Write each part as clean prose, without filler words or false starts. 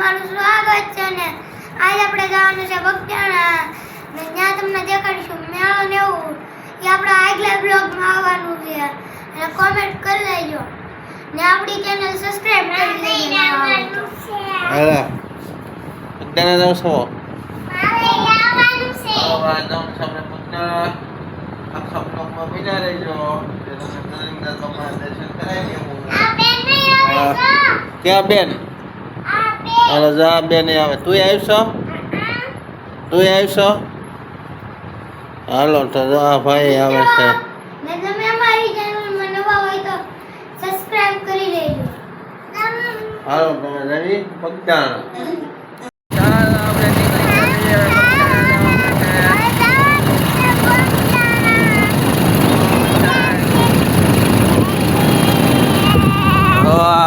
તમારું સ્વાગત છે ને આજ આપણે જવાનું છે બગદાણા ને ત્યાં તમને દેખાડીશું મેળો ને એવું એ આપણા આગલા બ્લોગમાં આવવાનું છે અને કોમેન્ટ કરી લેજો ને આપણી ચેનલ સબસ્ક્રાઇબ કરી લેજો હાલા બગદાણા જાવ છો હવે આવવાનું છે જાવ છો આપણે બગદાણા આખા બ્લોગમાં બિના રહેજો દર્શન કરાવી દેવું આ બેન નહીં આવે છે ક્યાં બેન આ બેન હાલો જા બેન આવે તું આવશો હાલો તો જા ભાઈ આવે છે ને તમે અમારી ચેનલમાં નવા હોય તો સબસ્ક્રાઇબ કરી લેજો હાલો તમે રવિ બગદાણા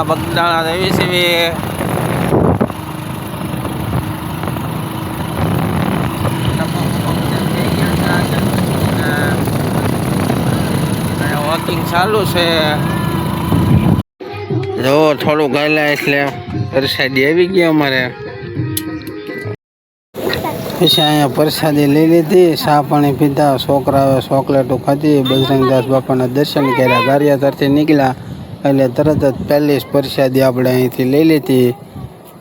બગદાણા દેવી સેવી વોકિંગ ચાલુ છે જો થોડું ગાયલા એટલે પ્રસાદી આવી ગઈ અમારે પછી અહીંયા પ્રસાદી લઈ લીધી ચા પાણી પીધા છોકરાઓએ ચોકલેટો ખાધી બજરંગદાસ બાપાના દર્શન કર્યા ગારિયાધરથી નીકળ્યા એટલે તરત જ પહેલી જ પ્રસાદી આપણે અહીંથી લઈ લીધી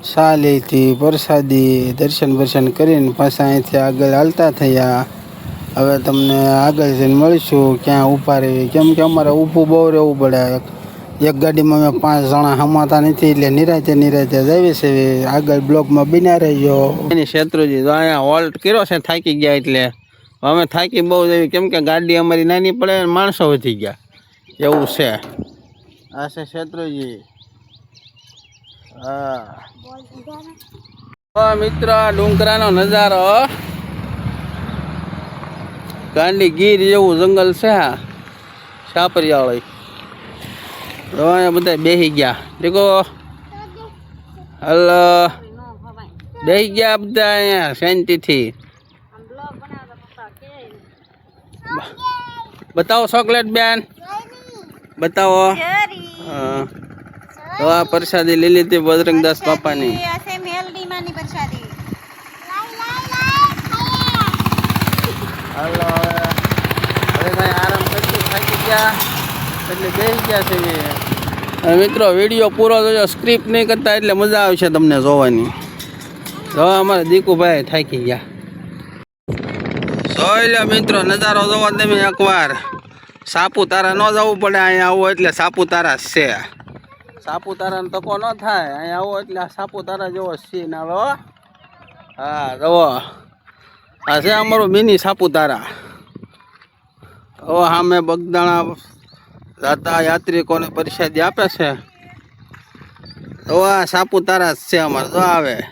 ચા લીધી પ્રસાદી દર્શન કરીને પાછા અહીંથી આગળ હાલતા થયા હવે તમને આગળ જઈને મળીશું ક્યાં ઊભા રહેવી કેમ કે અમારે ઊભું બહુ રહેવું પડે એક ગાડીમાં અમે 5 જણા હમાતા નથી એટલે નિરાતે જઈએ છે આગળ બ્લોકમાં બિના રહેજો એની શેત્રુજી તો અહીંયા હોલ્ટ કર્યો છે થાકી ગયા એટલે અમે થાકી બહુ જઈએ કેમ કે ગાડી અમારી નાની પડે માણસો વધી ગયા એવું છે આ છે શેત્રુજી હા મિત્ર ડુંગરાનો નજારો ગાંડી ગીર જેવું જંગલ છે સાપરિયાળી અહીંયા બધા બેસી ગયા દેખો હલો બેસી ગયા બધા અહીંયા શાંતિથી બતાવો ચોકલેટ બેન બતાવો તો આ પ્રસાદી લઈ લીધી બજરંગદાસ બાપાની હાલો હવે કઈ આરામ કરશું થાકી ગયા એટલે બેસી ગયા છે મિત્રો વિડીયો પૂરો જોજો સ્ક્રિપ્ટ નહીં કરતા એટલે મજા આવશે તમને જોવાની જો અમારે દીકુભાઈ થાકી ગયા જોઈ લો મિત્રો નજારો જોવો તમે એકવાર સાપુતારા ન જવું પડે અહીંયા આવો એટલે સાપુતારા છે સાપુતારાનો તકો ન થાય અહીંયા આવો એટલે સાપુતારા જેવો સીન આવે હા જુઓ આ છે અમારું મિની સાપુતારા ઓ સામે બગદાણા જાતા યાત્રિકોને પ્રસાદી આપે છે તો આ સાપુતારા જ છે અમારે તો આવે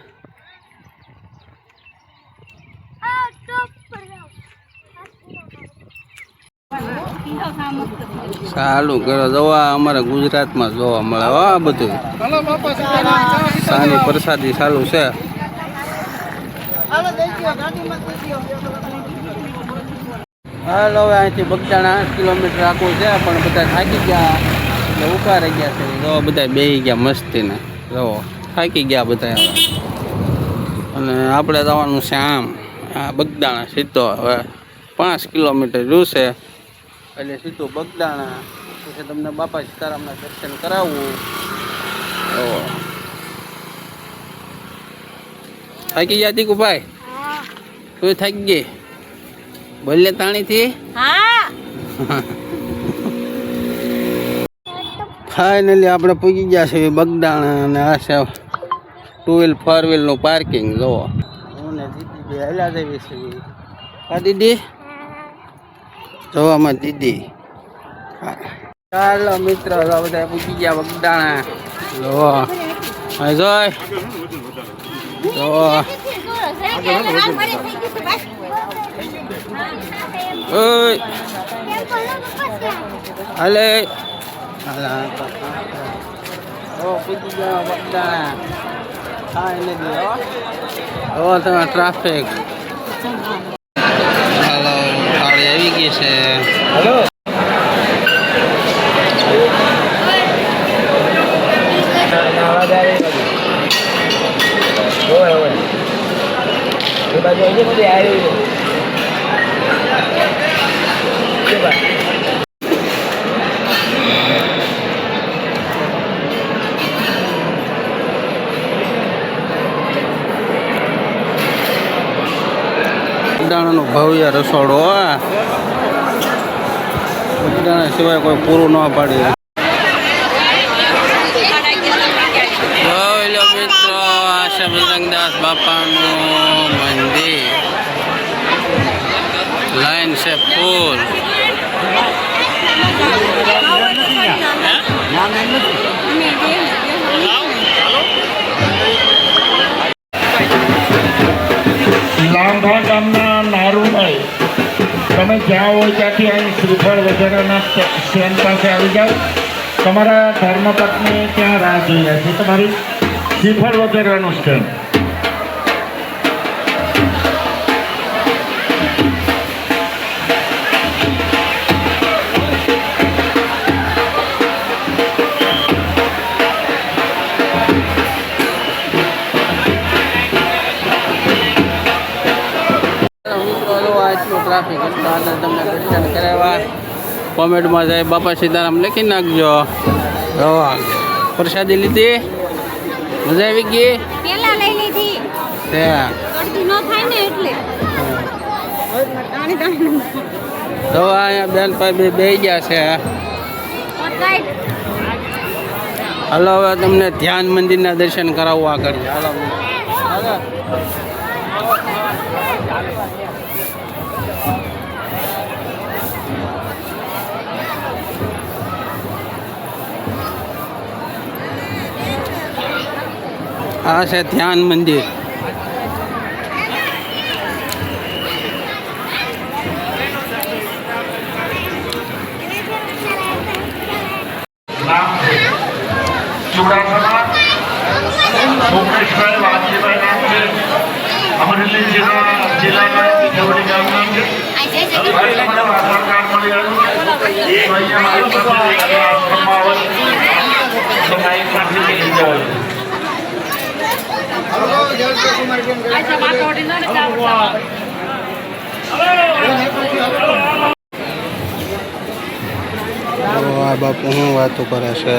ચાલુ કરો જોવા અમારે ગુજરાતમાં જોવા મળે આ બધું સાની પ્રસાદી ચાલુ છે હાલો હવે અહીંથી બગદાણા 8 કિલોમીટર આખું છે પણ બધા થાકી ગયા એટલે ઉભા રહી ગયા છે જો બધા બેસી ગયા મસ્તીને જો થાકી ગયા બધા હવે અને આપણે જવાનું છે આમ આ બગદાણા સીધો હવે 5 કિલોમીટર રહ્યું છે એટલે સીધું બગદાણા પછી તમને બાપા સીતારામના દર્શન કરાવવું થાકી ગયા દીકુભાઈ તું થાકી ગઈ બોલે તાણીથી ફાઇનલી આપણે પૂગી ગયા છે બગદાણા અને આ છે 2 વ્હીલ 4 વ્હીલનું પાર્કિંગ જોવો હું ને દીદી બે હેલા જઈએ છીએ હા દીદી જોવામાં દીદી ચાલો મિત્ર બધા પૂગી ગયા બગદાણા જોવો જોઈ જોવો ઓય હાલે ઓ પૂછી ગયા બગદાણા હા એને દો ઓ તમે ટ્રાફિક હાલો ગાડી આવી ગઈ છે હેલો બાજુ આવી બધે આવ્યું છે ભાઈ બગદાણાનું ભવ્ય રસોડો બગદાણા સિવાય કોઈ પૂરું ન પાડી. જોઈ લો મિત્રો, આ છે બજરંગદાસ બાપાનું મંદિર. લાઈન છે ફૂલ. લાંભા ગામના નારુભાઈ, તમે જ્યાં હોય ત્યાંથી અહીં શ્રીફળ વગેરેના સ્ટેન્ડ પાસે આવી જાઓ. તમારા ધર્મપત્ની ત્યાં રાહ જોઈ રહ્યા છે. તમારી શ્રીફળ વગેરેનું સ્ટેન્ડ. ટ્રાફિક તમને દર્શન કરાવ્યા. કોમેન્ટમાં જાય બાપા સીતારામ લખી નાખજો. પ્રસાદી લીધી, મજા આવી ગઈ. પેલા લઈ લીધી અડધી નો થાય ને એટલે અહીંયા બેન ભાઈ બે ગયા છે. હાલો હવે તમને ધ્યાન મંદિરના દર્શન કરાવવું આગળ. હાલો આ છે ધ્યાન મંદિર. ચુડાસમા સોમેશભાઈ વાજીભાઈ નામ છે. અમરેલી જિલ્લાના બિજોડી ગામ નામ છે. ભાઈ તમને આધાર કાર્ડ મળી આવ્યું. તમારી પાસે લઈ જવાનું. આ બાપુ શું વાતો કરે છે?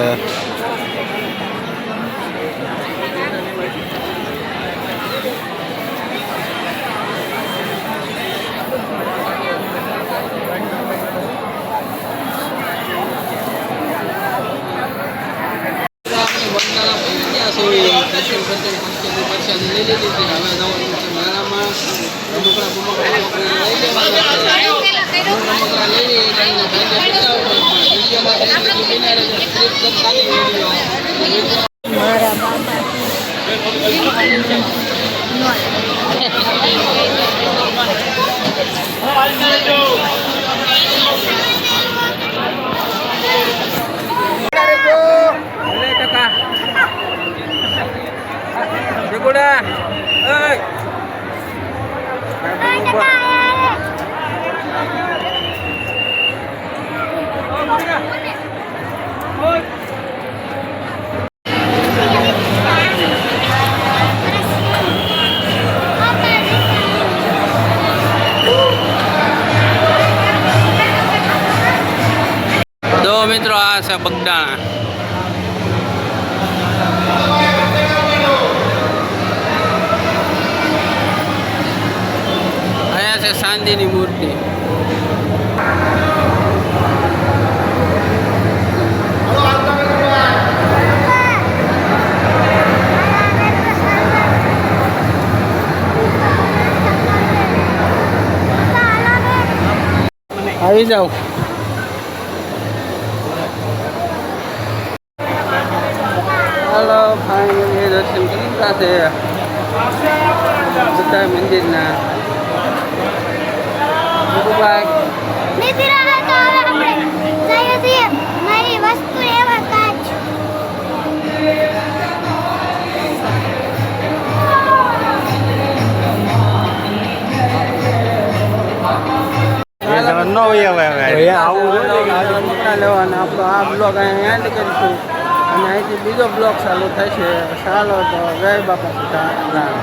મિત્રો આ છે બગદાણા. અહીંયા છે ચાંદીની મૂર્તિ. આવી જાઓ. હાલો ફાઇનલી દર્શન કરી લીધા છે બધા મંદિરના. લેવાના આપણો આ બ્લોગ અહીંયા એન્ડ કરીશું અને અહીંથી બીજો બ્લોગ ચાલુ થશે. ચાલો તો જય બાપા સીતારામ.